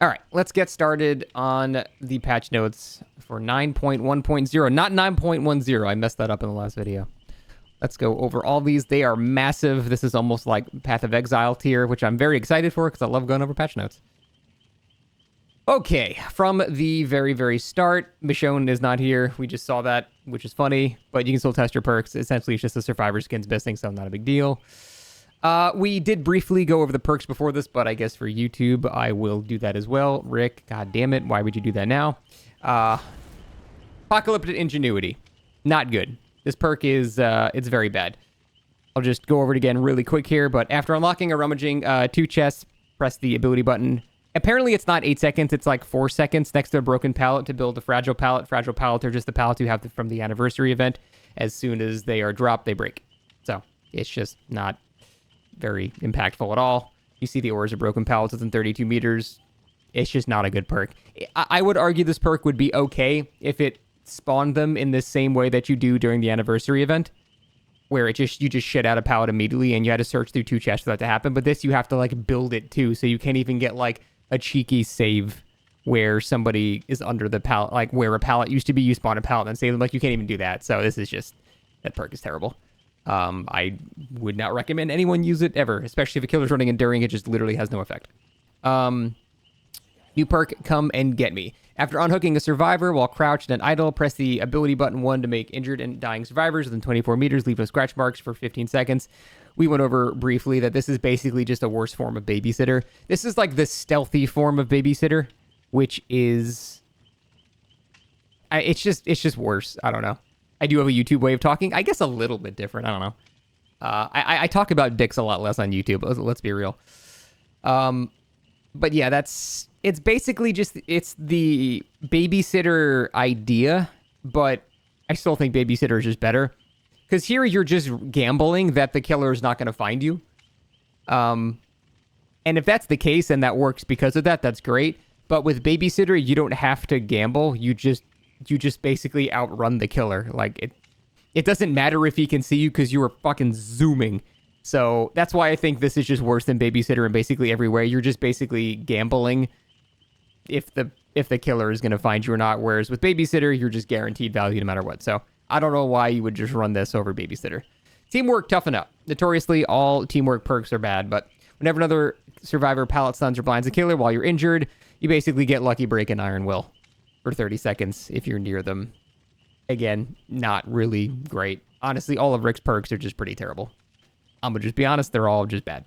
All right, let's get started on the patch notes for 9.1.0, not 9.10. I messed that up in the last video. Let's go over all these. They are massive. This is almost like Path of Exile tier, which I'm very excited for because I love going over patch notes. Okay, from the very, very start, Michonne is not here. We just saw that, which is funny, but you can still test your perks. Essentially, it's just a Survivor skins missing, so not a big deal. We did briefly go over the perks before this, but I guess for YouTube, I will do that as well. Rick, god damn it, why would you do that now? Apocalyptic Ingenuity. Not good. This perk is, it's very bad. I'll just go over it again really quick here, but after unlocking or rummaging 2 chests, press the ability button. Apparently, it's not 8 seconds, it's like 4 seconds next to a broken pallet to build a fragile pallet. Fragile pallets are just the pallets you have from the anniversary event. As soon as they are dropped, they break. So, it's just not very impactful at all. You see the ores of broken pallets within 32 meters. It's just not a good perk. I would argue this perk would be okay if it spawned them in the same way that you do during the anniversary event, where you just shit out a pallet immediately and you had to search through 2 chests for that to happen. But this, you have to like build it too, so you can't even get like a cheeky save where somebody is under the pallet, like where a pallet used to be, you spawn a pallet and save them. Like, you can't even do that. So this is just, that perk is terrible. I would not recommend anyone use it ever, especially if a killer's running Enduring. It just literally has no effect. New perk, Come and Get Me. After unhooking a survivor while crouched and idle, press the ability button 1 to make injured and dying survivors within 24 meters leave no scratch marks for 15 seconds. We went over briefly that this is basically just a worse form of babysitter. This is like the stealthy form of babysitter, which is... It's just worse. I don't know. I do have a YouTube way of talking. I guess a little bit different. I don't know. I talk about dicks a lot less on YouTube. Let's be real. But yeah, it's basically just, it's the babysitter idea, but I still think babysitter is just better. Because here you're just gambling that the killer is not going to find you. And if that's the case and that works because of that, that's great. But with babysitter, you don't have to gamble. You just basically outrun the killer. Like, it doesn't matter if he can see you because you are fucking zooming. So that's why I think this is just worse than babysitter in basically every way. You're just basically gambling if the killer is going to find you or not. Whereas with babysitter, you're just guaranteed value no matter what. So I don't know why you would just run this over babysitter. Teamwork, Toughen Up. Notoriously, all teamwork perks are bad, but whenever another survivor pallet stuns or blinds a killer while you're injured, you basically get Lucky Break and Iron Will for 30 seconds if you're near them. Again, not really great. Honestly, all of Rick's perks are just pretty terrible. I'm going to just be honest, they're all just bad.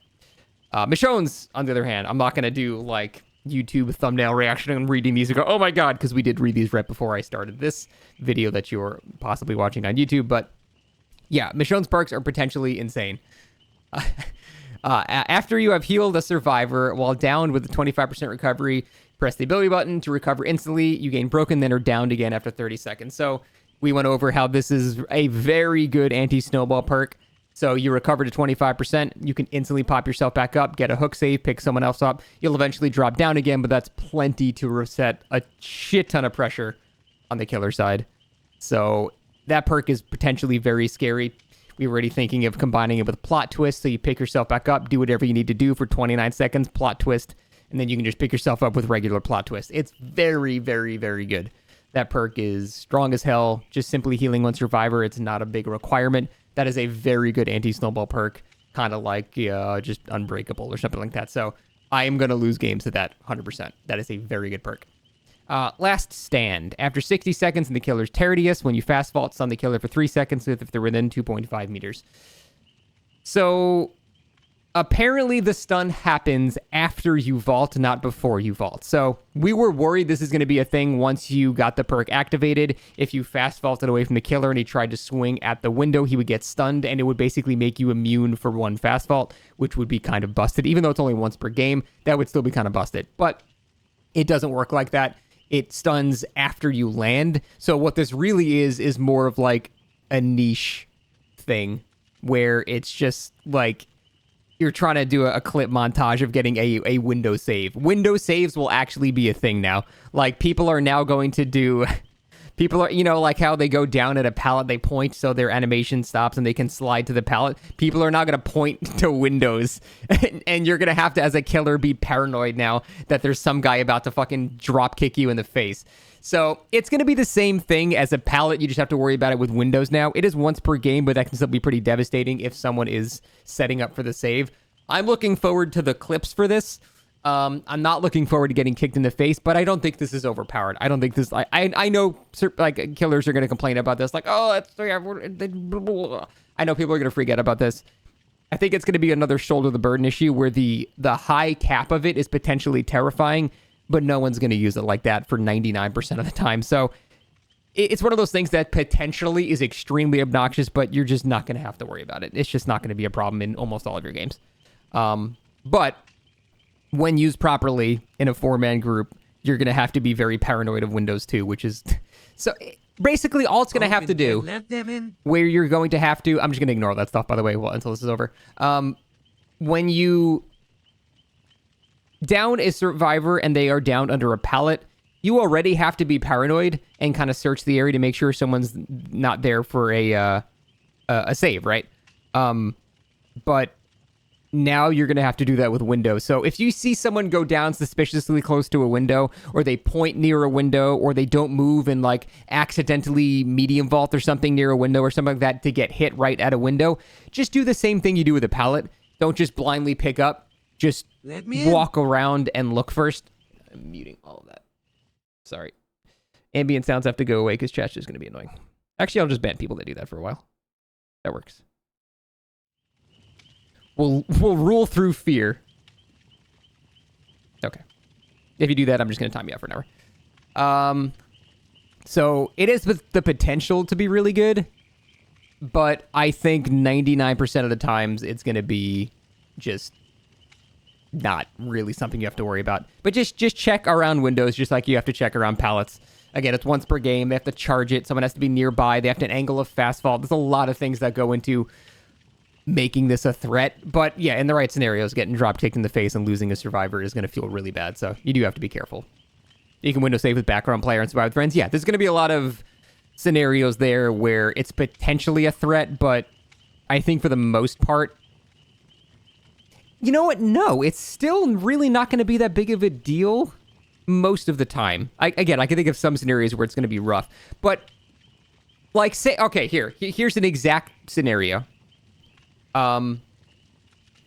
Michonne's, on the other hand, I'm not going to do like YouTube thumbnail reaction and reading these and go, oh my god, because we did read these right before I started this video that you're possibly watching on YouTube. But yeah, Michonne's perks are potentially insane. After you have healed a survivor while downed with a 25% recovery, press the ability button to recover instantly. You gain broken, then are downed again after 30 seconds. So we went over how this is a very good anti-snowball perk. So you recover to 25%, you can instantly pop yourself back up, get a hook save, pick someone else up. You'll eventually drop down again, but that's plenty to reset a shit ton of pressure on the killer side. So that perk is potentially very scary. We were already thinking of combining it with plot twist, so you pick yourself back up, do whatever you need to do for 29 seconds, plot twist, and then you can just pick yourself up with regular plot twist. It's very, very, very good. That perk is strong as hell. Just simply healing one survivor, it's not a big requirement. That is a very good anti-snowball perk, kind of like just Unbreakable or something like that. So I am going to lose games to that 100%. That is a very good perk. Last Stand. After 60 seconds in the killer's Terradius, when you fast vault, stun the killer for 3 seconds if they're within 2.5 meters. So apparently the stun happens after you vault, not before you vault. So we were worried this is going to be a thing once you got the perk activated. If you fast vaulted away from the killer and he tried to swing at the window, he would get stunned and it would basically make you immune for one fast vault, which would be kind of busted. Even though it's only once per game, that would still be kind of busted. But it doesn't work like that. It stuns after you land. So what this really is more of like a niche thing where it's just like you're trying to do a clip montage of getting a window save. Window saves will actually be a thing now. Like, people are now going to do People are, like how they go down at a pallet, they point so their animation stops and they can slide to the pallet. People are not going to point to windows. And you're going to have to, as a killer, be paranoid now that there's some guy about to fucking drop kick you in the face. So it's going to be the same thing as a pallet. You just have to worry about it with windows now. It is once per game, but that can still be pretty devastating if someone is setting up for the save. I'm looking forward to the clips for this. I'm not looking forward to getting kicked in the face, but I don't think this is overpowered. I don't think this, I know killers are going to complain about this. Like, oh, that's, I know people are going to freak out about this. I think it's going to be another shoulder the burden issue where the high cap of it is potentially terrifying, but no one's going to use it like that for 99% of the time. So it's one of those things that potentially is extremely obnoxious, but you're just not going to have to worry about it. It's just not going to be a problem in almost all of your games. But when used properly in a 4-man group, you're going to have to be very paranoid of Windows 2, which is... So basically all it's going to have to do, where you're going to have to... I'm just going to ignore that stuff, by the way, until this is over. When you down a survivor and they are down under a pallet, you already have to be paranoid and kind of search the area to make sure someone's not there for a save, right? But now you're going to have to do that with windows. So if you see someone go down suspiciously close to a window, or they point near a window, or they don't move and like accidentally medium vault or something near a window or something like that to get hit right at a window, just do the same thing you do with a pallet. Don't just blindly pick up. Just walk around and look first. I'm muting all of that. Sorry. Ambient sounds have to go away because chat's just going to be annoying. Actually, I'll just ban people that do that for a while. That works. We'll rule through fear. Okay. If you do that, I'm just going to time you out for an hour. So it is with the potential to be really good, but I think 99% of the times it's going to be just not really something you have to worry about. But just check around windows, just like you have to check around pallets. Again, it's once per game. They have to charge it. Someone has to be nearby. They have to angle a fast vault. There's a lot of things that go into making this a threat. But yeah, in the right scenarios, getting drop kicked in the face and losing a survivor is going to feel really bad. So you do have to be careful. You can window save with background player and survive with friends. Yeah, there's going to be a lot of scenarios there where it's potentially a threat, but I think for the most part, you know what? No, it's still really not going to be that big of a deal most of the time. I can think of some scenarios where it's going to be rough. But, like, say, okay, here's an exact scenario.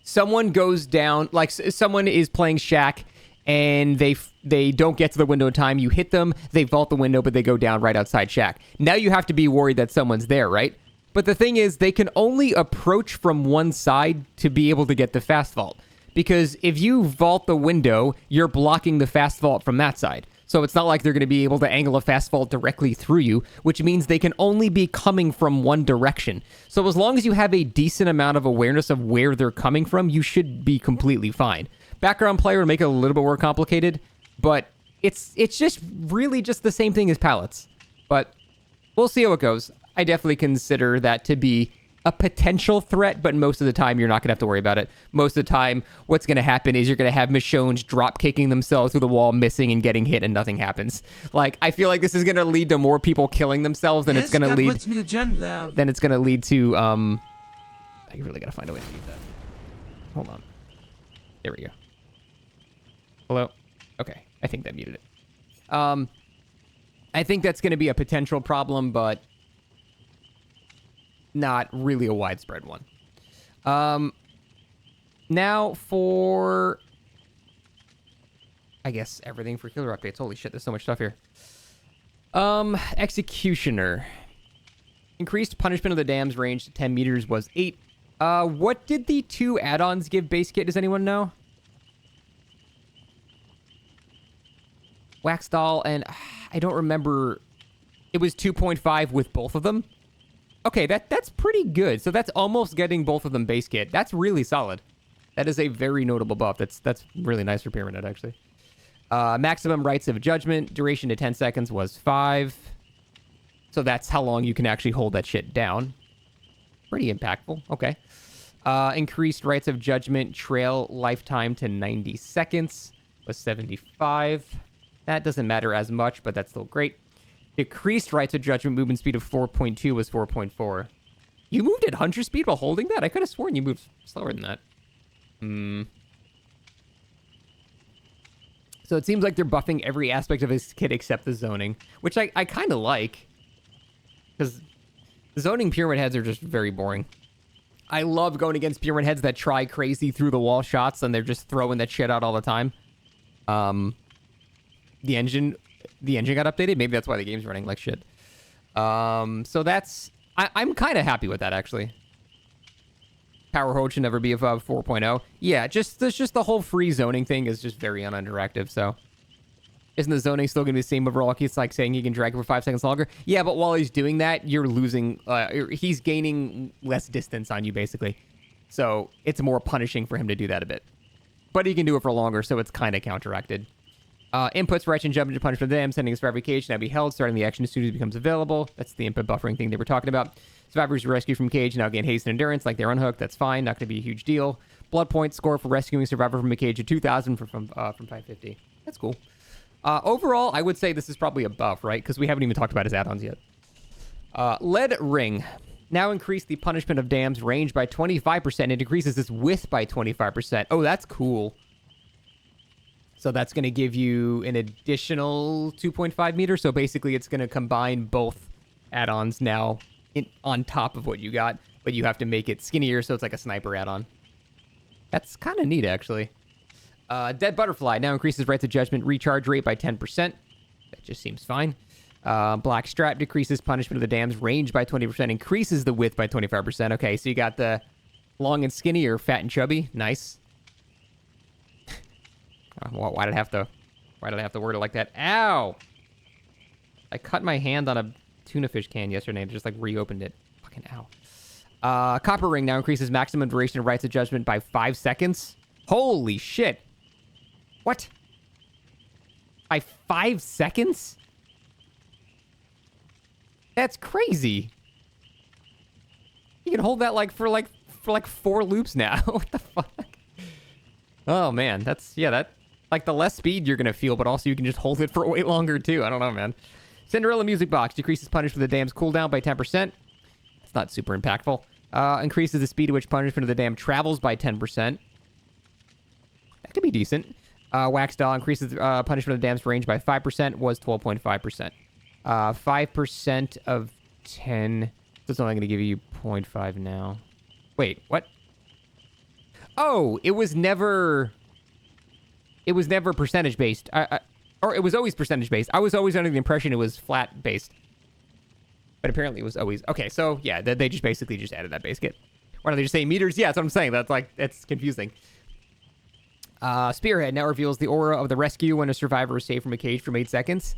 Someone goes down, like, someone is playing Shack, and they don't get to the window in time. You hit them, they vault the window, but they go down right outside Shack. Now you have to be worried that someone's there, right? But the thing is, they can only approach from one side to be able to get the fast vault. Because if you vault the window, you're blocking the fast vault from that side. So it's not like they're going to be able to angle a fast vault directly through you, which means they can only be coming from one direction. So as long as you have a decent amount of awareness of where they're coming from, you should be completely fine. Background player would make it a little bit more complicated, but it's just really just the same thing as pallets. But we'll see how it goes. I definitely consider that to be a potential threat, but most of the time you're not going to have to worry about it. Most of the time, what's going to happen is you're going to have Michonnes drop kicking themselves through the wall, missing and getting hit, and nothing happens. Like, I feel like this is going to lead to more people killing themselves than it's going to lead. Then it's going to lead to. I really got to find a way to mute that. Hold on. There we go. Hello. Okay, I think that muted it. I think that's going to be a potential problem, but not really a widespread one. Now for, I guess, everything for killer updates. Holy shit, there's so much stuff here. Executioner. Increased punishment of the dams range to 10 meters was 8. What did the 2 add-ons give base kit? Does anyone know? Wax doll, and I don't remember. It was 2.5 with both of them. Okay, that's pretty good. So that's almost getting both of them base kit. That's really solid. That is a very notable buff. That's really nice for Pyramid, actually. Maximum rights of judgment. Duration to 10 seconds was 5. So that's how long you can actually hold that shit down. Pretty impactful. Okay. Increased rights of judgment. Trail lifetime to 90 seconds was 75. That doesn't matter as much, but that's still great. Decreased Rites of Judgment movement speed of 4.2 was 4.4. You moved at Hunter speed while holding that? I could have sworn you moved slower than that. So it seems like they're buffing every aspect of his kit except the zoning, which I kind of like. Because the zoning Pyramid Heads are just very boring. I love going against Pyramid Heads that try crazy through the wall shots and they're just throwing that shit out all the time. The engine got updated. Maybe that's why the game's running like shit. So that's... I'm kind of happy with that, actually. Power hold should never be above 4.0. Yeah, just the whole free zoning thing is just very uninteractive, so... Isn't the zoning still going to be the same overall? It's like saying he can drag it for 5 seconds longer. Yeah, but while he's doing that, you're losing... he's gaining less distance on you, basically. So it's more punishing for him to do that a bit. But he can do it for longer, so it's kind of counteracted. Inputs for action, jump into punishment of them, sending a survivor cage, now be held, starting the action as soon as it becomes available. That's the input buffering thing they were talking about. Survivors rescued from cage now gain haste and endurance, like they're unhooked. That's fine, not going to be a huge deal. Blood points score for rescuing survivor from a cage at 2,000 from 550. That's cool. Overall, I would say this is probably a buff, right? Because we haven't even talked about his add-ons yet. Lead Ring. Now increase the punishment of dam's range by 25%. It decreases its width by 25%. Oh, that's cool. So that's going to give you an additional 2.5 meters. So basically, it's going to combine both add-ons now on top of what you got. But you have to make it skinnier, so it's like a sniper add-on. That's kind of neat, actually. Dead Butterfly now increases Rites of Judgment recharge rate by 10%. That just seems fine. Black Strap decreases punishment of the dam's range by 20%. Increases the width by 25%. Okay, so you got the long and skinny or fat and chubby. Nice. Why did I have to word it like that? Ow! I cut my hand on a tuna fish can yesterday and just like reopened it. Fucking ow. Copper Ring now increases maximum duration of Rites of Judgment by 5 seconds. Holy shit. What? By 5 seconds? That's crazy. You can hold that for 4 loops now. What the fuck? Oh man, that like the less speed you're gonna feel, but also you can just hold it for way longer too. I don't know, man. Cinderella Music Box decreases punishment of the dam's cooldown by 10%. It's not super impactful. Increases the speed at which punishment of the dam travels by 10%. That could be decent. Wax Doll increases punishment of the dam's range by 5%, was 12.5%. 5% of 10. That's only going to give you 0.5 now. Wait, what? Oh, it was never percentage based. Or it was always percentage based. I was always under the impression it was flat based. But apparently it was always... Okay, so yeah, they just basically just added that base kit. Why don't they just say meters? Yeah, that's what I'm saying. That's confusing. Spearhead now reveals the aura of the rescue when a survivor is saved from a cage for 8 seconds.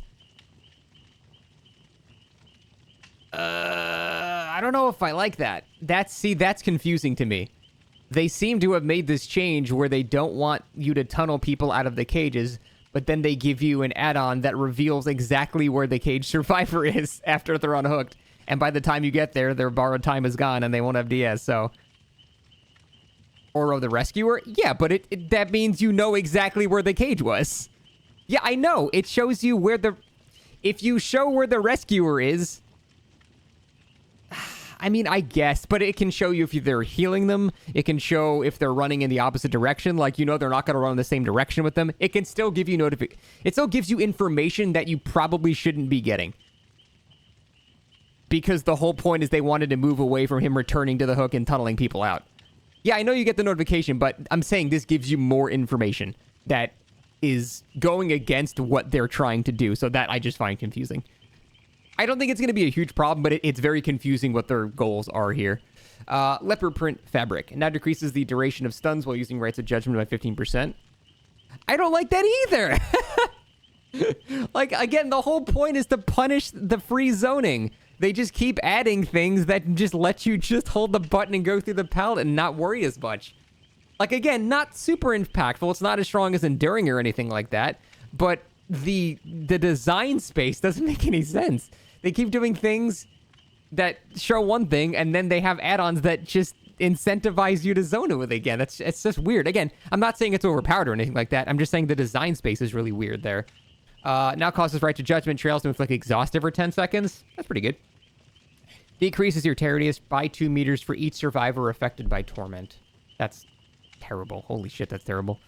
I don't know if I like that. That's confusing to me. They seem to have made this change where they don't want you to tunnel people out of the cages, but then they give you an add-on that reveals exactly where the cage survivor is after they're unhooked. And by the time you get there, their borrowed time is gone and they won't have DS, so... Aura of the Rescuer? Yeah, but that means you know exactly where the cage was. Yeah, I know. It shows you where the... If you show where the rescuer is... I mean, I guess, but it can show you if they're healing them. It can show if they're running in the opposite direction. Like, you know, they're not going to run in the same direction with them. It can still give you it still gives you information that you probably shouldn't be getting. Because the whole point is they wanted to move away from him returning to the hook and tunneling people out. Yeah, I know you get the notification, but I'm saying this gives you more information that is going against what they're trying to do. So that I just find confusing. I don't think it's going to be a huge problem, but it's very confusing what their goals are here. Leopard Print Fabric now decreases the duration of stuns while using Rites of Judgment by 15%. I don't like that either. Like, again, the whole point is to punish the free zoning. They just keep adding things that just let you just hold the button and go through the palette and not worry as much. Like, again, not super impactful. It's not as strong as Enduring or anything like that. But the design space doesn't make any sense. They keep doing things that show one thing, and then they have add-ons that just incentivize you to zone it with it again. It's just weird. Again, I'm not saying it's overpowered or anything like that. I'm just saying the design space is really weird there. Now causes Rites of Judgment trails to inflict exhaust for 10 seconds. That's pretty good. Decreases your terror radius by 2 meters for each survivor affected by torment. That's terrible. Holy shit, that's terrible.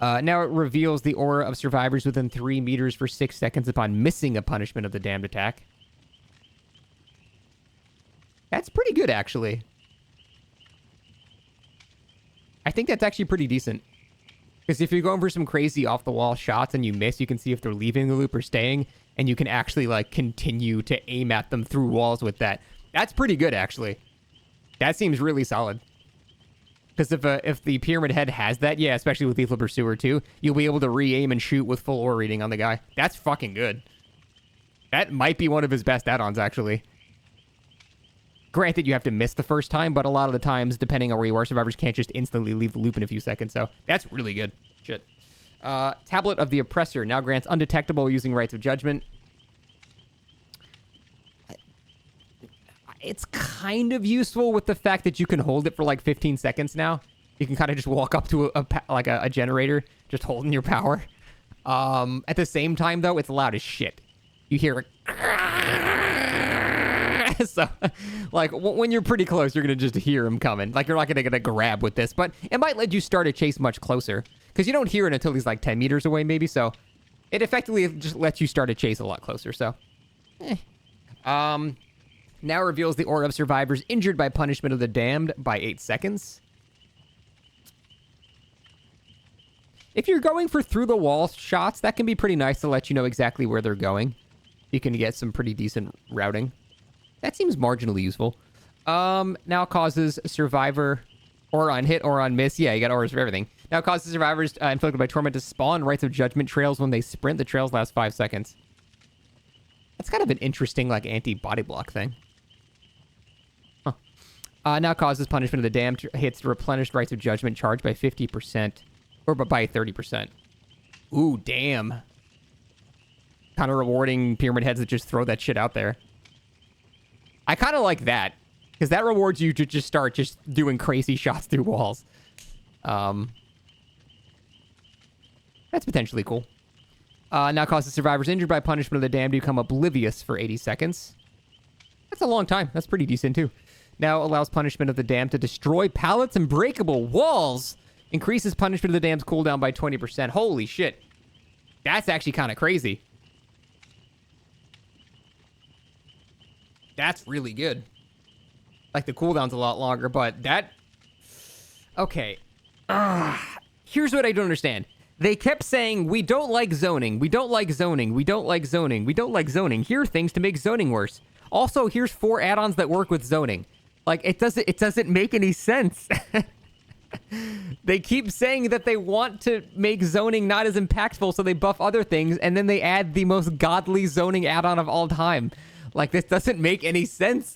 Now it reveals the aura of survivors within 3 meters for 6 seconds upon missing a punishment of the damned attack. That's pretty good, actually. I think that's actually pretty decent. Because if you're going for some crazy off-the-wall shots and you miss, you can see if they're leaving the loop or staying, and you can actually, like, continue to aim at them through walls with that. That's pretty good, actually. That seems really solid. Because if the Pyramid Head has that, yeah, especially with Lethal Pursuer too, you'll be able to re-aim and shoot with full aura reading on the guy. That's fucking good. That might be one of his best add-ons, actually. Granted, you have to miss the first time, but a lot of the times, depending on where you are, survivors can't just instantly leave the loop in a few seconds, so that's really good. Shit. Tablet of the Oppressor now grants undetectable using Rites of Judgment. It's kind of useful with the fact that you can hold it for like 15 seconds now. You can kind of just walk up to a generator, just holding your power. At the same time, though, it's loud as shit. You hear it. So, like, when you're pretty close, you're going to just hear him coming. Like, you're not going to get a grab with this, but it might let you start a chase much closer. Because you don't hear it until he's, like, 10 meters away, maybe, so it effectively just lets you start a chase a lot closer, so. Now reveals the aura of survivors injured by punishment of the damned by 8 seconds. If you're going for through-the-wall shots, that can be pretty nice to let you know exactly where they're going. You can get some pretty decent routing. That seems marginally useful. Now causes survivor aura on hit, aura on miss. Yeah, you got auras for everything. Now causes survivors inflicted by torment to spawn Rites of Judgment trails when they sprint. The trails last 5 seconds. That's kind of an interesting, like, anti-body block thing. Huh. Now causes punishment of the damned hits replenished Rites of Judgment charged by 50%. Or by 30%. Ooh, damn. Kind of rewarding Pyramid Heads that just throw that shit out there. I kind of like that. Because that rewards you to just start just doing crazy shots through walls. That's potentially cool. Now causes survivors injured by punishment of the damned to become oblivious for 80 seconds. That's a long time. That's pretty decent, too. Now allows punishment of the damned to destroy pallets and breakable walls. Increases punishment of the damned's cooldown by 20%. Holy shit. That's actually kind of crazy. That's really good. Like, the cooldown's a lot longer, but that... Okay. Here's what I don't understand. They kept saying, we don't like zoning, we don't like zoning, we don't like zoning, we don't like zoning. Here are things to make zoning worse. Also, here's 4 add-ons that work with zoning. Like, it doesn't make any sense. They keep saying that they want to make zoning not as impactful, so they buff other things, and then they add the most godly zoning add-on of all time. Like, this doesn't make any sense.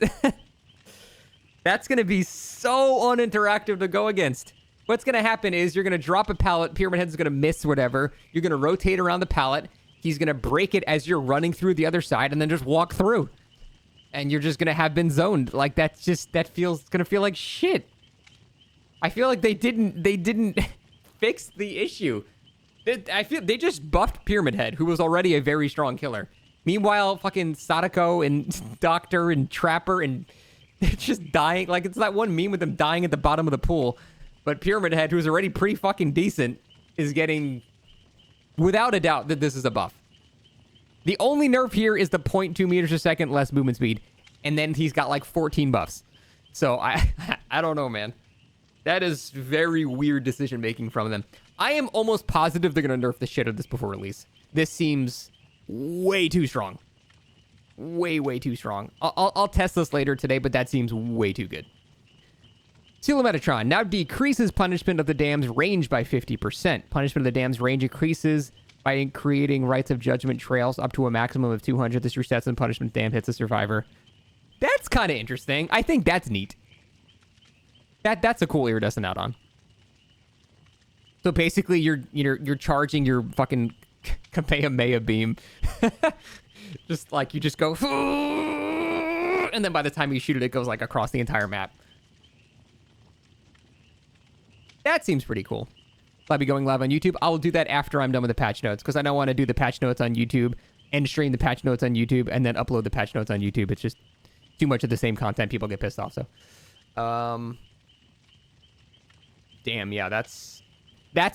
That's going to be so uninteractive to go against. What's going to happen is you're going to drop a pallet. Pyramid Head's going to miss whatever. You're going to rotate around the pallet. He's going to break it as you're running through the other side and then just walk through. And you're just going to have been zoned. Like, that feels going to feel like shit. I feel like they didn't fix the issue. I feel they just buffed Pyramid Head, who was already a very strong killer. Meanwhile, fucking Sadako and Doctor and Trapper and they're just dying. Like, it's that one meme with them dying at the bottom of the pool. But Pyramid Head, who's already pretty fucking decent, is getting, without a doubt, that this is a buff. The only nerf here is the 0.2 meters a second less movement speed. And then he's got like 14 buffs. So I don't know, man. That is very weird decision making from them. I am almost positive they're going to nerf the shit out of this before release. This seems way too strong. Way too strong. I'll test this later today, but that seems way too good. Seal of Metatron now decreases punishment of the damned's range by 50%. Punishment of the damned's range increases by creating Rites of Judgment trails up to a maximum of 200. This resets and punishment damned hits a survivor. That's kind of interesting. I think that's neat. That's a cool iridescent add-on. So basically, you're charging your fucking Kamehameha beam. Just like you just go, and then by the time you shoot it, it goes like across the entire map. That seems pretty cool. I'll be going live on YouTube. I'll do that after I'm done with the patch notes because I don't want to do the patch notes on YouTube and stream the patch notes on YouTube and then upload the patch notes on YouTube. It's just too much of the same content. People get pissed off. So, damn, yeah, that's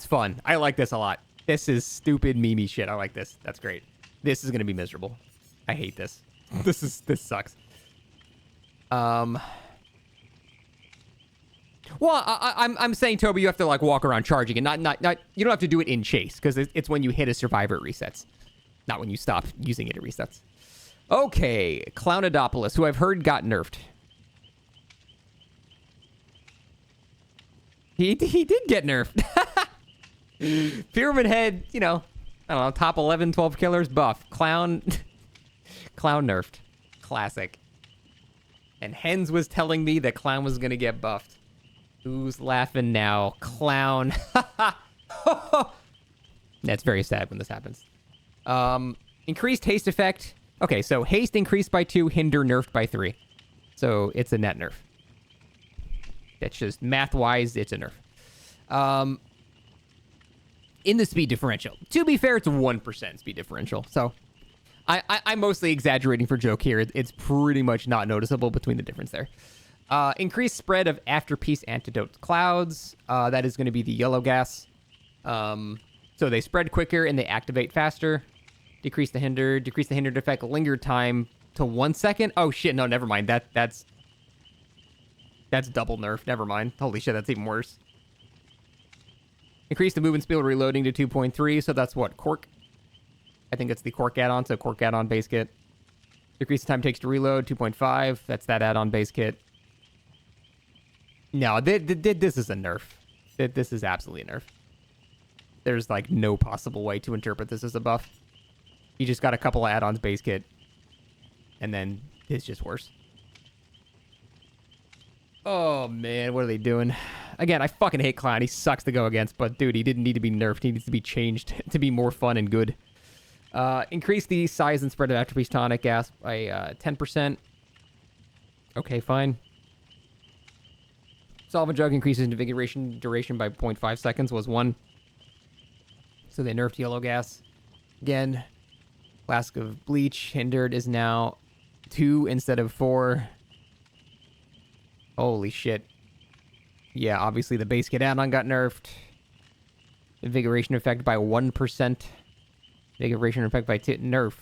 fun. I like this a lot. This is stupid meme shit. I like this. That's great. This is gonna be miserable. I hate this. This sucks. Well, I'm saying, Toby, you have to like walk around charging it. Not you don't have to do it in chase because it's when you hit a survivor it resets, not when you stop using it resets. Okay, Clownodopoulos, who I've heard got nerfed. He did get nerfed. Pyramid Head, you know, I don't know, top 11, 12 killers buff. Clown nerfed. Classic. And Hens was telling me that Clown was gonna get buffed. Who's laughing now? Clown. That's very sad when this happens. Increased haste effect. Okay, so haste increased by 2, hinder nerfed by 3. So it's a net nerf. That's just math-wise, it's a nerf. In the speed differential. To be fair, it's a 1% speed differential. So I'm mostly exaggerating for joke here. It's pretty much not noticeable between the difference there. Increased spread of after-peace antidote clouds. That is going to be the yellow gas. So they spread quicker and they activate faster. Decrease the hindered effect linger time to 1 second. Oh shit, no, never mind. That's double nerf. Never mind. Holy shit, that's even worse. Increase the movement speed reloading to 2.3. So that's what, Cork? I think it's the Cork add-on. So Cork add-on base kit. Decrease the time it takes to reload, 2.5. That's that add-on base kit. No, this is a nerf. This is absolutely a nerf. There's like no possible way to interpret this as a buff. You just got a couple of add-ons base kit. And then it's just worse. Oh man, what are they doing? Again, I fucking hate Clown. He sucks to go against, but dude, he didn't need to be nerfed. He needs to be changed to be more fun and good. Increase the size and spread of Afterpeace tonic gas by 10%. Okay, fine. Solvent Jug increases invigoration duration by 0.5 seconds was 1. So they nerfed yellow gas. Again, Flask of Bleach hindered is now 2 instead of 4. Holy shit. Yeah, obviously the base kit add-on got nerfed. Invigoration effect by 1%. Invigoration effect by nerf.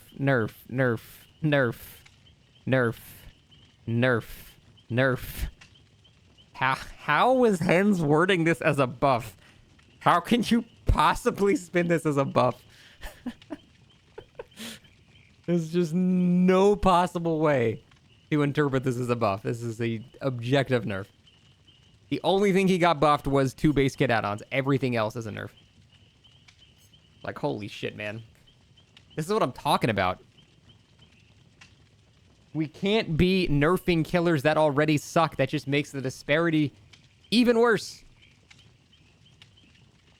How was Hens wording this as a buff? How can you possibly spin this as a buff? There's just no possible way to interpret this as a buff. This is the objective nerf. The only thing he got buffed was 2 base kit add-ons. Everything else is a nerf. Like, holy shit, man. This is what I'm talking about. We can't be nerfing killers that already suck. That just makes the disparity even worse.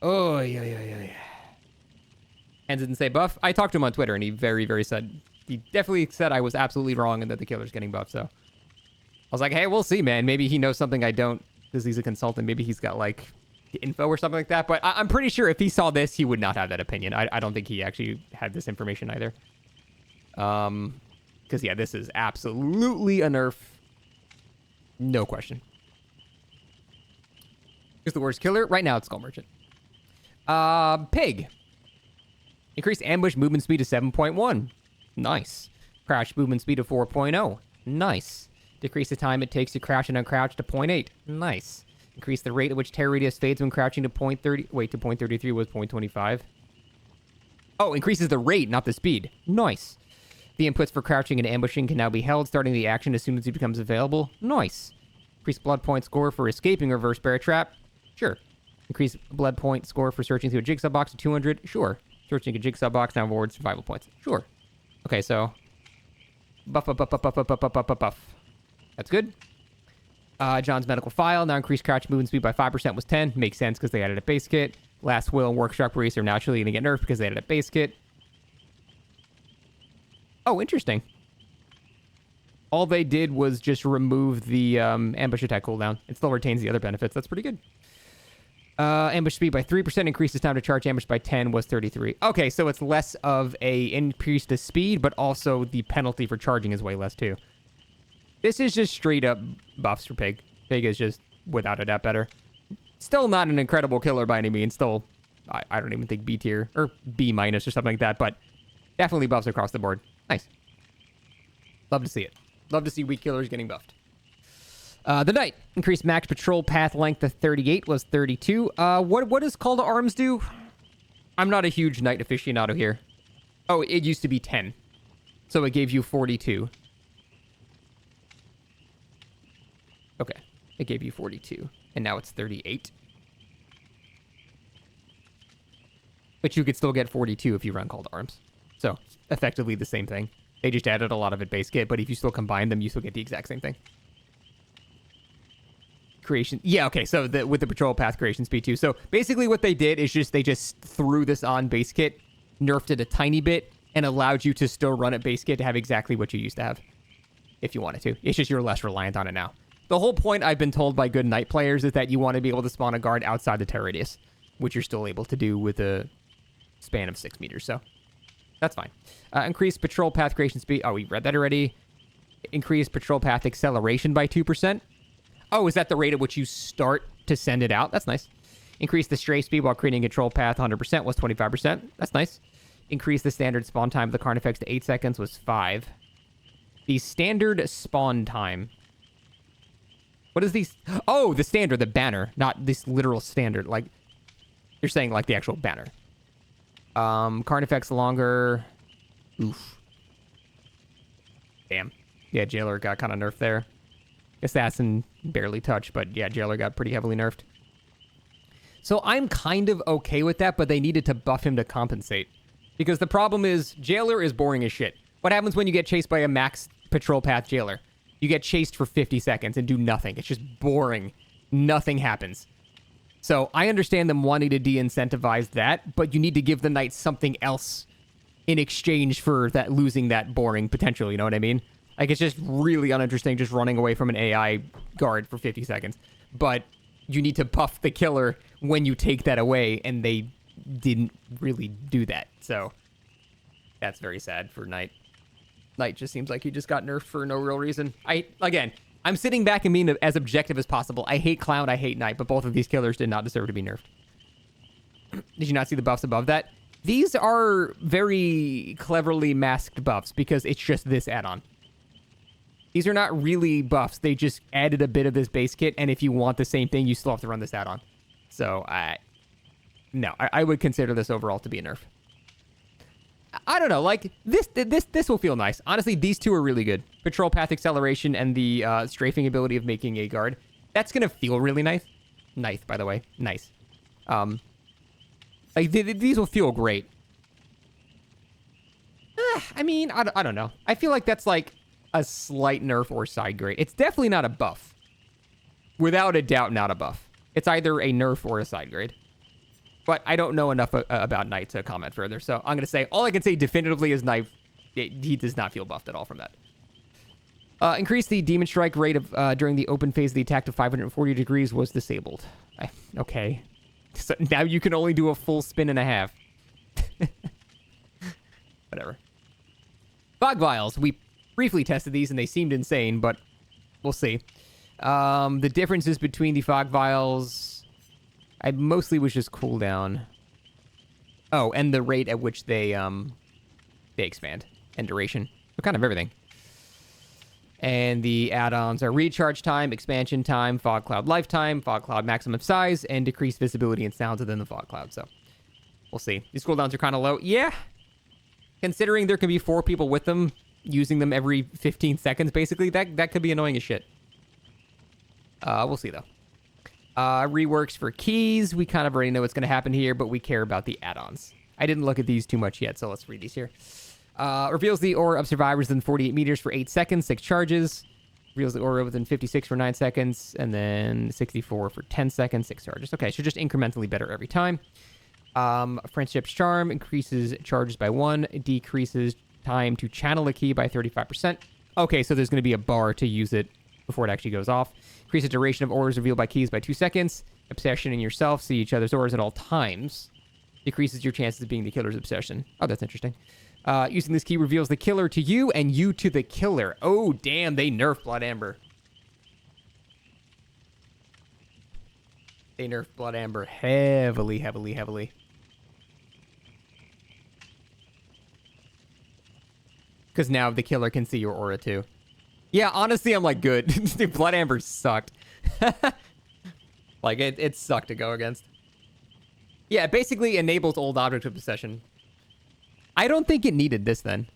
Oh, yeah. Hens didn't say buff. I talked to him on Twitter, and he very said... He definitely said I was absolutely wrong and that the killer's getting buffed, so... I was like, hey, we'll see, man. Maybe he knows something I don't, because he's a consultant. Maybe he's got, like, info or something like that. But I'm pretty sure if he saw this, he would not have that opinion. I don't think he actually had this information either. Because, yeah, this is absolutely a nerf. No question. Who's the worst killer? Right now, it's Skull Merchant. Pig. Increased ambush movement speed to 7.1. Nice. Crouch movement speed to 4.0. Nice. Decrease the time it takes to crouch and uncrouch to 0.8. Nice. Increase the rate at which terror radius fades when crouching to 0.30. Wait, to 0.33 was 0.25. Oh, increases the rate, not the speed. Nice. The inputs for crouching and ambushing can now be held, starting the action as soon as it becomes available. Nice. Increase blood point score for escaping reverse bear trap. Sure. Increase blood point score for searching through a jigsaw box to 200. Sure. Searching a jigsaw box now awards survival points. Sure. Okay, so buff. That's good. John's medical file now increased crouch movement speed by 5% was 10. Makes sense because they added a base kit. Last will and workshop race are naturally going to get nerfed because they added a base kit. Oh, interesting. All they did was just remove the ambush attack cooldown. It still retains the other benefits. That's pretty good. Ambush speed by 3%, increases time to charge ambush by 10, was 33. Okay, so it's less of a increase to speed, but also the penalty for charging is way less too. This is just straight up buffs for Pig. Pig is just, without a doubt, better. Still not an incredible killer by any means. Still, I don't even think B tier, or B minus or something like that, but definitely buffs across the board. Nice. Love to see it. Love to see weak killers getting buffed. The Knight. Increased max patrol path length to 38, was 32. What does Call to Arms do? I'm not a huge Knight aficionado here. Oh, it used to be 10. So it gave you 42. Okay. It gave you 42. And now it's 38. But you could still get 42 if you run Call to Arms. So, effectively the same thing. They just added a lot of it base kit, but if you still combine them, you still get the exact same thing. Creation. Yeah, okay, so with the patrol path creation speed too. So basically what they did is they just threw this on base kit, nerfed it a tiny bit, and allowed you to still run it base kit to have exactly what you used to have. If you wanted to. It's just you're less reliant on it now. The whole point I've been told by good Knight players is that you want to be able to spawn a guard outside the terror radius, which you're still able to do with a span of 6 meters, so that's fine. Increased patrol path creation speed. Oh, we read that already. Increased patrol path acceleration by 2%. Oh, is that the rate at which you start to send it out? That's nice. Increase the stray speed while creating a control path 100%, was 25%. That's nice. Increase the standard spawn time of the Carnifex to 8 seconds, was 5. The standard spawn time. What is these? Oh, the standard, the banner, not this literal standard. Like, you're saying like the actual banner. Carnifex longer. Oof. Damn. Yeah, Jailer got kind of nerfed there. Assassin barely touched, but yeah, Jailer got pretty heavily nerfed. So I'm kind of okay with that, but they needed to buff him to compensate. Because the problem is, Jailer is boring as shit. What happens when you get chased by a max patrol path Jailer? You get chased for 50 seconds and do nothing. It's just boring. Nothing happens. So I understand them wanting to de-incentivize that, but you need to give the Knight something else in exchange for that losing that boring potential, you know what I mean? Like, it's just really uninteresting just running away from an AI guard for 50 seconds. But you need to buff the killer when you take that away, and they didn't really do that. So that's very sad for Knight. Knight just seems like he just got nerfed for no real reason. I'm sitting back and being as objective as possible. I hate Clown, I hate Knight, but both of these killers did not deserve to be nerfed. Did you not see the buffs above that? These are very cleverly masked buffs because it's just this add-on. These are not really buffs. They just added a bit of this base kit, and if you want the same thing, you still have to run this add-on. So, no, I would consider this overall to be a nerf. I don't know, like, this will feel nice. Honestly, these two are really good. Patrol path acceleration and the strafing ability of making a guard. That's gonna feel really nice. Nice, by the way. Nice. Like, these will feel great. I mean, I don't know. I feel like that's, like, a slight nerf or side grade. It's definitely not a buff. Without a doubt, not a buff. It's either a nerf or a side grade. But I don't know enough about Knight to comment further. So I'm going to say, all I can say definitively is Knight, he does not feel buffed at all from that. Increase the Demon Strike rate of during the open phase of the attack to 540 degrees was disabled. Okay. So now you can only do a full spin and a half. Whatever. Fog Vials. We briefly tested these and they seemed insane, but we'll see. The differences between the Fog Vials, I mostly was just cooldown. Oh, and the rate at which they expand and duration. So kind of everything. And the add-ons are recharge time, expansion time, fog cloud lifetime, fog cloud maximum size, and decreased visibility and sounds within the fog cloud. So we'll see. These cooldowns are kind of low. Yeah. Considering there can be 4 people with them, using them every 15 seconds, basically, that could be annoying as shit. We'll see, though. Reworks for keys. We kind of already know what's going to happen here, but we care about the add-ons. I didn't look at these too much yet, so let's read these here. Reveals the aura of survivors within 48 meters for 8 seconds, 6 charges. Reveals the aura within 56 for 9 seconds, and then 64 for 10 seconds, 6 charges. Okay, so just incrementally better every time. Friendship's Charm increases charges by 1, decreases time to channel a key by 35%. Okay, so there's going to be a bar to use it before it actually goes off. Increases duration of auras revealed by keys by 2 seconds. Obsession and yourself see each other's auras at all times. Decreases your chances of being the killer's obsession. Oh, that's interesting. Using this key reveals the killer to you and you to the killer. Oh, damn, they nerfed Blood Amber. They nerfed Blood Amber heavily, heavily, heavily. Because now the killer can see your aura too. Yeah, honestly, I'm like, good. Dude, Blood Amber sucked. Like, it sucked to go against. Yeah, it basically enables old object obsession. I don't think it needed this then.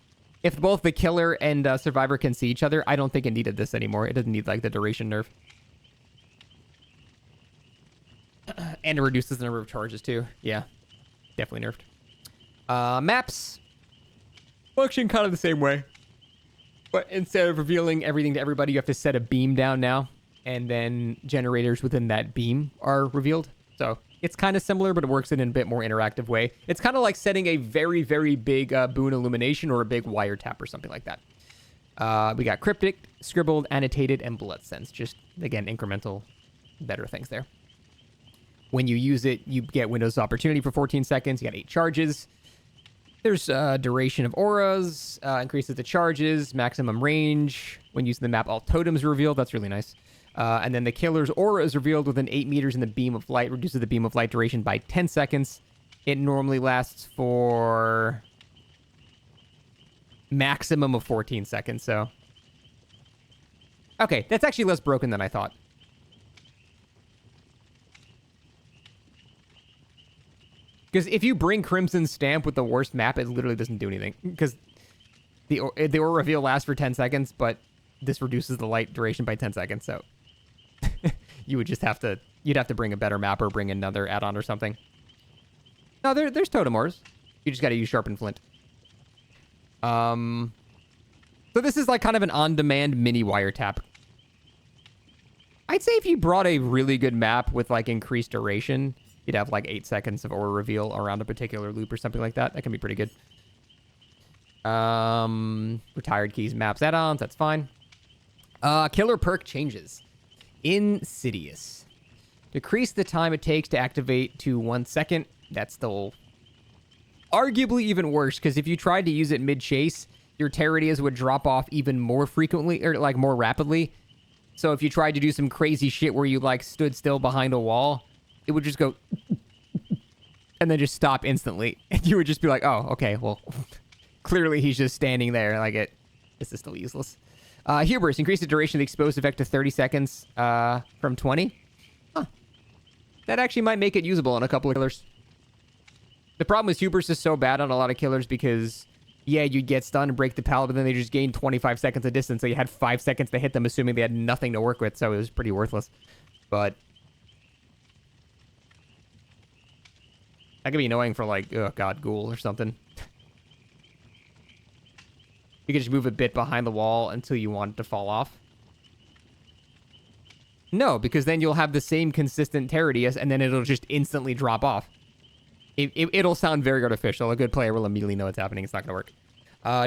If both the killer and survivor can see each other, I don't think it needed this anymore. It doesn't need, like, the duration nerf. And it reduces the number of charges, too. Yeah, definitely nerfed. Maps. Function kind of the same way. But instead of revealing everything to everybody, you have to set a beam down now. And then generators within that beam are revealed. So it's kind of similar, but it works in a bit more interactive way. It's kind of like setting a very, very big boon illumination or a big wiretap or something like that. We got cryptic, scribbled, annotated, and blood sense. Just, again, incremental, better things there. When you use it, you get Windows Opportunity for 14 seconds. You got 8 charges. There's duration of auras, increases the charges, maximum range. When using the map, all totems are revealed. That's really nice. And then the killer's aura is revealed within 8 meters in the beam of light, reduces the beam of light duration by 10 seconds. It normally lasts for maximum of 14 seconds, so. Okay, that's actually less broken than I thought. Because if you bring Crimson Stamp with the worst map, it literally doesn't do anything. Because the aura reveal lasts for 10 seconds, but this reduces the light duration by 10 seconds, so. You would just have to, you'd have to bring a better map or bring another add-on or something. No, there's totem auras. You just got to use Sharpened Flint. So this is like kind of an on-demand mini wiretap. I'd say if you brought a really good map with like increased duration, you'd have like 8 seconds of aura reveal around a particular loop or something like that. That can be pretty good. Retired keys, maps, add-ons, that's fine. Killer perk changes. Insidious. Decrease the time it takes to activate to 1 second. That's still arguably even worse, because if you tried to use it mid-chase, your Terradias would drop off even more frequently, or like more rapidly. So if you tried to do some crazy shit where you like stood still behind a wall, it would just go and then just stop instantly. And you would just be like, oh, okay, well, clearly he's just standing there. Like, this is still useless. Hubris, increase the duration of the exposed effect to 30 seconds from 20. Huh. That actually might make it usable on a couple of killers. The problem is Hubris is so bad on a lot of killers because, yeah, you'd get stunned and break the pallet, but then they just gained 25 seconds of distance, so you had 5 seconds to hit them, assuming they had nothing to work with, so it was pretty worthless. But that could be annoying for, like, oh god, Ghoul or something. You can just move a bit behind the wall until you want it to fall off. No, because then you'll have the same consistent Terradius, and then it'll just instantly drop off. It'll sound very artificial. A good player will immediately know what's happening. It's not going to work.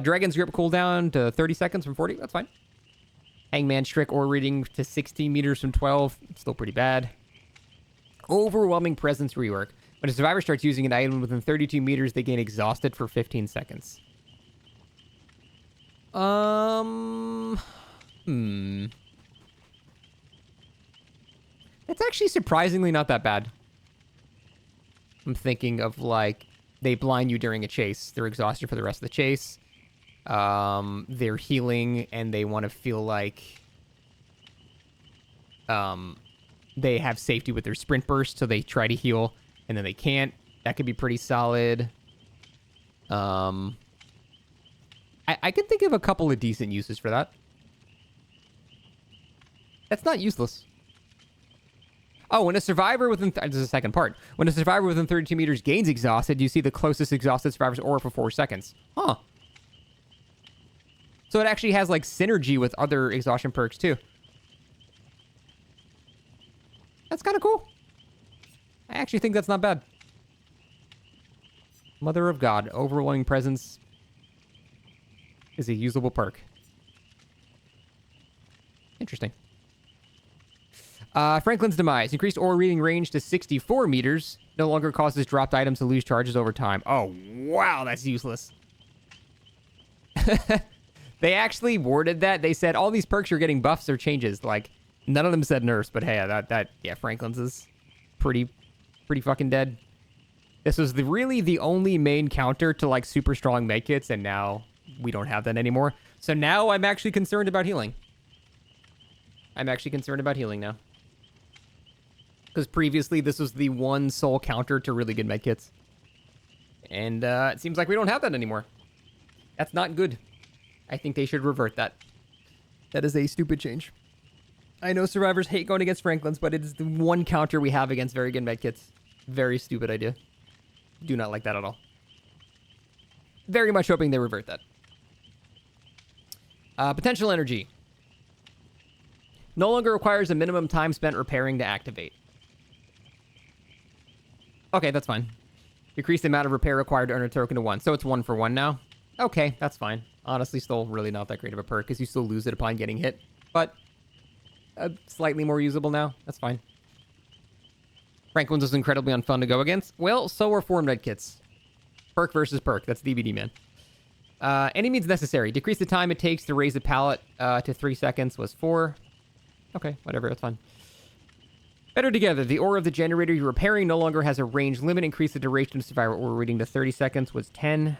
Dragon's Grip cooldown to 30 seconds from 40. That's fine. Hangman's Trick or reading to 16 meters from 12. It's still pretty bad. Overwhelming Presence rework. When a survivor starts using an item within 32 meters, they gain Exhausted for 15 seconds. That's actually surprisingly not that bad. I'm thinking of, like, they blind you during a chase. They're exhausted for the rest of the chase. They're healing, and they want to feel like they have safety with their sprint burst, so they try to heal, and then they can't. That could be pretty solid. I can think of a couple of decent uses for that. That's not useless. Oh, when a survivor within... this is the second part. When a survivor within 32 meters gains exhausted, you see the closest exhausted survivor's aura for 4 seconds. Huh. So it actually has, like, synergy with other exhaustion perks, too. That's kind of cool. I actually think that's not bad. Mother of God. Overwhelming Presence is a usable perk. Interesting. Franklin's Demise. Increased ore reading range to 64 meters. No longer causes dropped items to lose charges over time. Oh, wow, that's useless. They actually worded that. They said all these perks are getting buffs or changes. Like, none of them said nerfs, but hey, yeah, Franklin's is pretty fucking dead. This was really the only main counter to, like, super strong medkits, and now we don't have that anymore. So now I'm actually concerned about healing. I'm actually concerned about healing now. Because previously, this was the one sole counter to really good medkits. And it seems like we don't have that anymore. That's not good. I think they should revert that. That is a stupid change. I know survivors hate going against Franklin's, but it is the one counter we have against very good medkits. Very stupid idea. Do not like that at all. Very much hoping they revert that. Potential energy. No longer requires a minimum time spent repairing to activate. Okay, that's fine. Decrease the amount of repair required to earn a token to 1. So it's 1 for 1 now. Okay, that's fine. Honestly, still really not that great of a perk because you still lose it upon getting hit. But slightly more usable now. That's fine. Franklin's is incredibly unfun to go against. Well, so are 4 medkits. Perk versus perk. That's DBD, man. Any means necessary. Decrease the time it takes to raise a pallet to 3 seconds was 4. Okay, whatever. That's fine. Better together. The ore of the generator you're repairing no longer has a range limit. Increase the duration of survivor ore reading to 30 seconds was 10.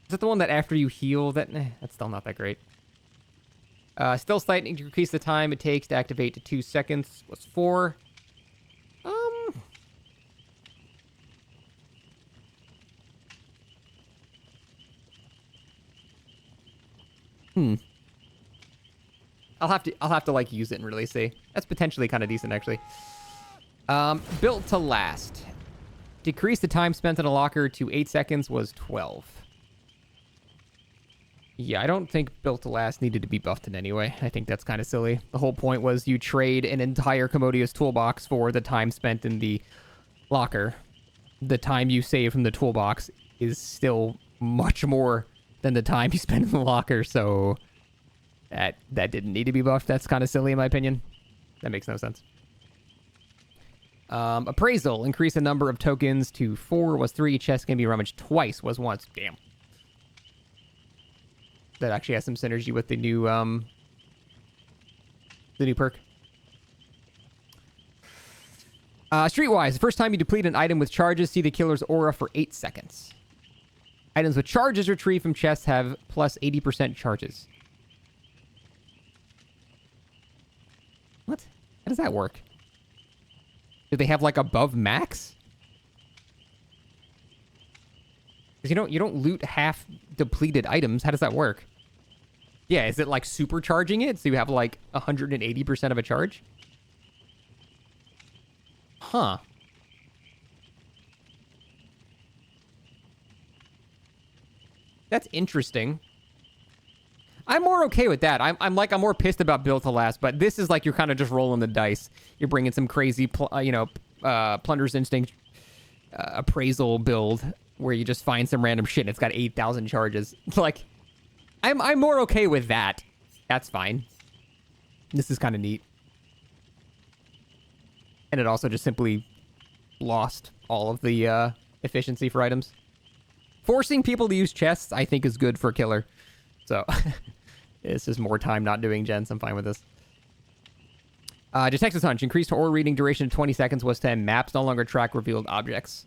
Is that the one that after you heal? That's still not that great. Still slightly increase the time it takes to activate to 2 seconds was 4. I'll have to like use it and really see. That's potentially kind of decent actually. Built to last. Decrease the time spent in a locker to 8 seconds was 12. Yeah, I don't think built to last needed to be buffed in any way. I think that's kind of silly. The whole point was you trade an entire Commodious toolbox for the time spent in the locker. The time you save from the toolbox is still much more than the time you spend in the locker, so that didn't need to be buffed. That's kind of silly in my opinion. That makes no sense. Appraisal. Increase the number of tokens to 4 was 3. Chests can be rummaged twice was once. Damn. That actually has some synergy with the new perk. Streetwise. The first time you deplete an item with charges, see the killer's aura for 8 seconds. Items with charges retrieved from chests have plus 80% charges. What? How does that work? Do they have like above max? Because you don't loot half depleted items. How does that work? Yeah, is it like supercharging it so you have like 180% of a charge? Huh. That's interesting. I'm more okay with that. I'm more pissed about build to last, but this is like you're kind of just rolling the dice. You're bringing some crazy, Plunder's Instinct appraisal build where you just find some random shit and it's got 8,000 charges. Like, I'm more okay with that. That's fine. This is kind of neat. And it also just simply lost all of the efficiency for items. Forcing people to use chests, I think, is good for killer. So, it's just more time not doing gens. I'm fine with this. Detective's Hunch. Increased ore reading duration to 20 seconds was 10. Maps no longer track revealed objects.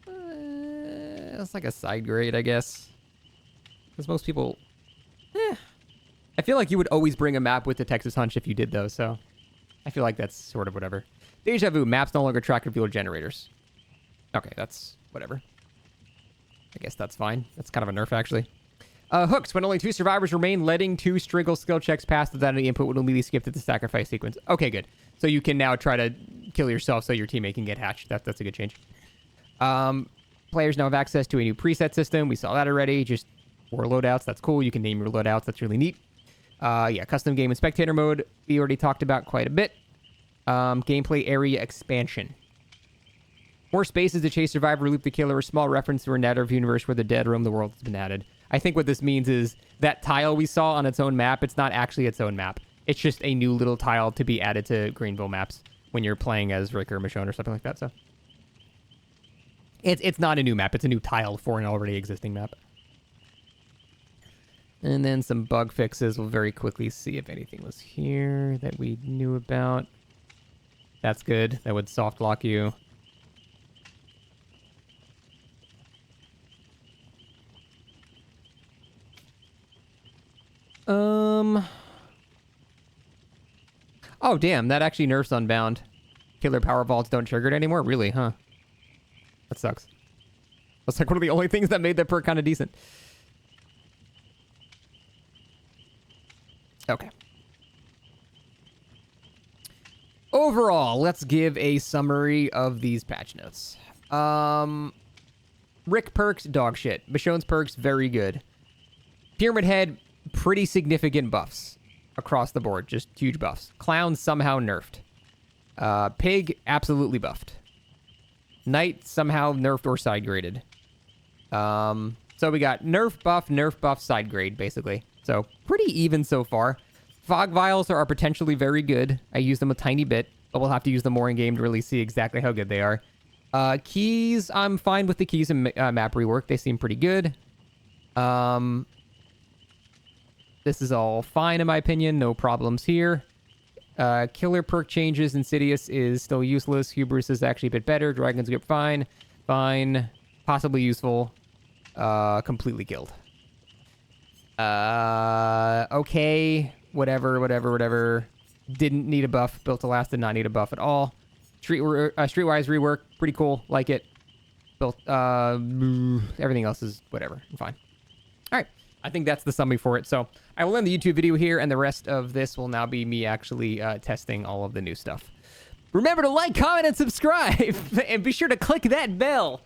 That's like a side grade, I guess. Because most people... I feel like you would always bring a map with Detective's Hunch if you did, though, so... I feel like that's sort of whatever. Deja Vu. Maps no longer track revealed generators. Okay, that's whatever. I guess that's fine. That's kind of a nerf, actually. Hooks. When only 2 survivors remain, letting 2 Striggle skill checks pass without any input will immediately skip to the sacrifice sequence. Okay, good. So you can now try to kill yourself so your teammate can get hatched. That's a good change. Players now have access to a new preset system. We saw that already. Just 4 loadouts. That's cool. You can name your loadouts. That's really neat. Yeah, custom game and spectator mode. We already talked about quite a bit. Gameplay area expansion. More spaces to chase survivor, loop the killer. A small reference to a narrative universe where the dead roam the world has been added. I think what this means is that tile we saw on its own map, it's not actually its own map. It's just a new little tile to be added to Greenville maps when you're playing as Rick or Michonne or something like that. So it's not a new map. It's a new tile for an already existing map. And then some bug fixes. We'll very quickly see if anything was here that we knew about. That's good. That would soft lock you. Oh, damn. That actually nerfs Unbound. Killer power vaults don't trigger it anymore? Really, huh? That sucks. That's like one of the only things that made that perk kind of decent. Okay. Overall, let's give a summary of these patch notes. Rick perks, dog shit. Michonne's perks, very good. Pyramid Head, pretty significant buffs across the board. Just huge buffs. Clown, somehow nerfed. Pig, absolutely buffed. Knight, somehow nerfed or side graded. So we got nerf buff, side grade, basically. So pretty even so far. Fog Vials are potentially very good. I use them a tiny bit, but we'll have to use them more in game to really see exactly how good they are. Keys, I'm fine with the keys and map rework. They seem pretty good. This is all fine in my opinion. No problems here. Killer perk changes. Insidious is still useless. Hubris is actually a bit better. Dragon's Grip, fine. Fine. Possibly useful. Completely killed. Okay. Whatever. Didn't need a buff. Built to Last did not need a buff at all. Streetwise rework. Pretty cool. Like it. Built, everything else is whatever. I'm fine. All right. I think that's the summary for it. So I will end the YouTube video here, and the rest of this will now be me actually testing all of the new stuff. Remember to like, comment, and subscribe, and be sure to click that bell.